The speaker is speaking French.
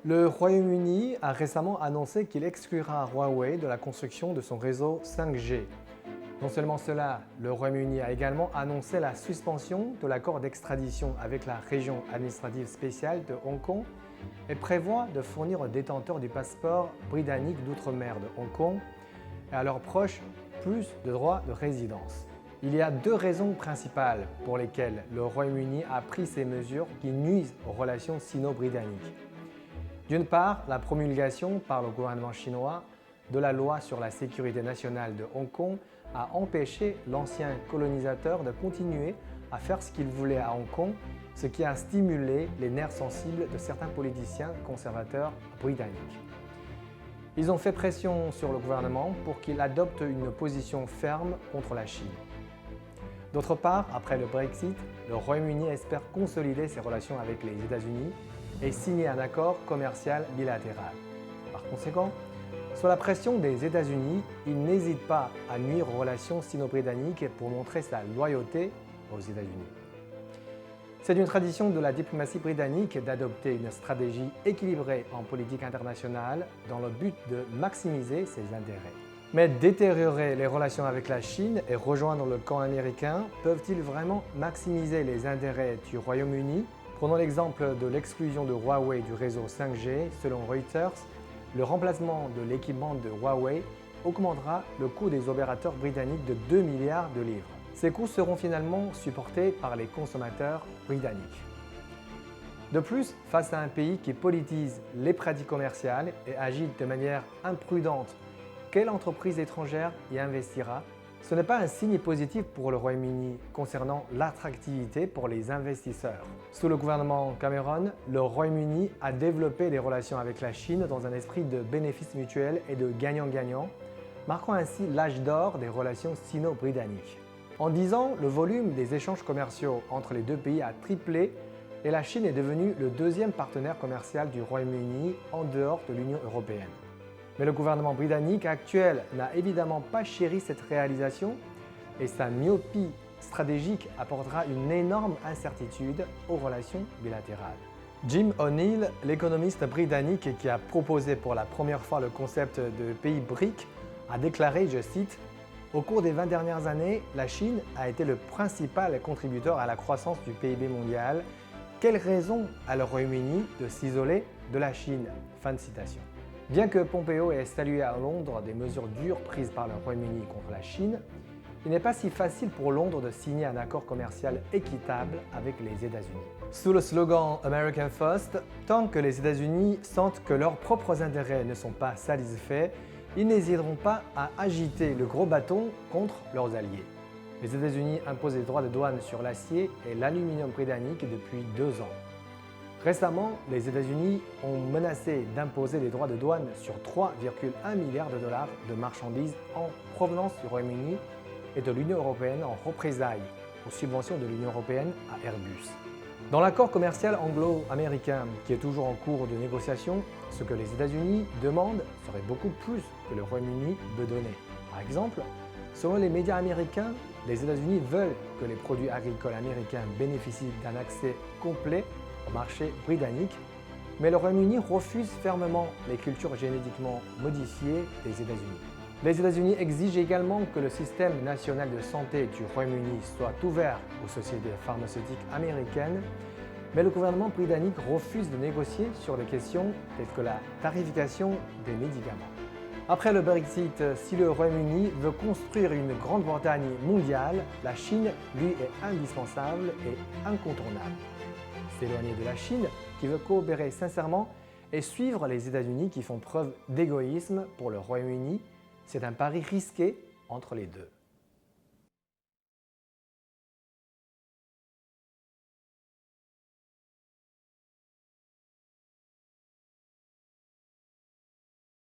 Le Royaume-Uni a récemment annoncé qu'il exclura Huawei de la construction de son réseau 5G. Non seulement cela, le Royaume-Uni a également annoncé la suspension de l'accord d'extradition avec la région administrative spéciale de Hong Kong et prévoit de fournir aux détenteurs du passeport britannique d'outre-mer de Hong Kong et à leurs proches plus de droits de résidence. Il y a deux raisons principales pour lesquelles le Royaume-Uni a pris ces mesures qui nuisent aux relations sino-britanniques. D'une part, la promulgation par le gouvernement chinois de la loi sur la sécurité nationale de Hong Kong a empêché l'ancien colonisateur de continuer à faire ce qu'il voulait à Hong Kong, ce qui a stimulé les nerfs sensibles de certains politiciens conservateurs britanniques. Ils ont fait pression sur le gouvernement pour qu'il adopte une position ferme contre la Chine. D'autre part, après le Brexit, le Royaume-Uni espère consolider ses relations avec les États-Unis et signer un accord commercial bilatéral. Par conséquent, sous la pression des États-Unis, il n'hésite pas à nuire aux relations sino-britanniques pour montrer sa loyauté aux États-Unis. C'est une tradition de la diplomatie britannique d'adopter une stratégie équilibrée en politique internationale dans le but de maximiser ses intérêts. Mais détériorer les relations avec la Chine et rejoindre le camp américain peuvent-ils vraiment maximiser les intérêts du Royaume-Uni? Prenons l'exemple de l'exclusion de Huawei du réseau 5G. Selon Reuters, le remplacement de l'équipement de Huawei augmentera le coût des opérateurs britanniques de 2 milliards de livres. Ces coûts seront finalement supportés par les consommateurs britanniques. De plus, face à un pays qui politise les pratiques commerciales et agit de manière imprudente, quelle entreprise étrangère y investira? Ce n'est pas un signe positif pour le Royaume-Uni concernant l'attractivité pour les investisseurs. Sous le gouvernement Cameron, le Royaume-Uni a développé des relations avec la Chine dans un esprit de bénéfice mutuel et de gagnant-gagnant, marquant ainsi l'âge d'or des relations sino-britanniques. En 10 ans, le volume des échanges commerciaux entre les deux pays a triplé et la Chine est devenue le deuxième partenaire commercial du Royaume-Uni en dehors de l'Union européenne. Mais le gouvernement britannique actuel n'a évidemment pas chéri cette réalisation et sa myopie stratégique apportera une énorme incertitude aux relations bilatérales. Jim O'Neill, l'économiste britannique qui a proposé pour la première fois le concept de pays BRIC, a déclaré, je cite, « Au cours des 20 dernières années, la Chine a été le principal contributeur à la croissance du PIB mondial. Quelle raison a le Royaume-Uni de s'isoler de la Chine ?» Fin de citation. Bien que Pompeo ait salué à Londres des mesures dures prises par le Royaume-Uni contre la Chine, il n'est pas si facile pour Londres de signer un accord commercial équitable avec les États-Unis. Sous le slogan American First, tant que les États-Unis sentent que leurs propres intérêts ne sont pas satisfaits, ils n'hésiteront pas à agiter le gros bâton contre leurs alliés. Les États-Unis imposent des droits de douane sur l'acier et l'aluminium britannique depuis 2 ans. Récemment, les États-Unis ont menacé d'imposer des droits de douane sur 3,1 milliards de dollars de marchandises en provenance du Royaume-Uni et de l'Union européenne en représailles aux subventions de l'Union européenne à Airbus. Dans l'accord commercial anglo-américain qui est toujours en cours de négociation, ce que les États-Unis demandent serait beaucoup plus que le Royaume-Uni veut donner. Par exemple, selon les médias américains, les États-Unis veulent que les produits agricoles américains bénéficient d'un accès complet au marché britannique, mais le Royaume-Uni refuse fermement les cultures génétiquement modifiées des États-Unis. Les États-Unis exigent également que le système national de santé du Royaume-Uni soit ouvert aux sociétés pharmaceutiques américaines, mais le gouvernement britannique refuse de négocier sur des questions telles que la tarification des médicaments. Après le Brexit, si le Royaume-Uni veut construire une Grande-Bretagne mondiale, la Chine, lui, est indispensable et incontournable. S'éloigner de la Chine, qui veut coopérer sincèrement, et suivre les États-Unis qui font preuve d'égoïsme pour le Royaume-Uni, c'est un pari risqué entre les deux.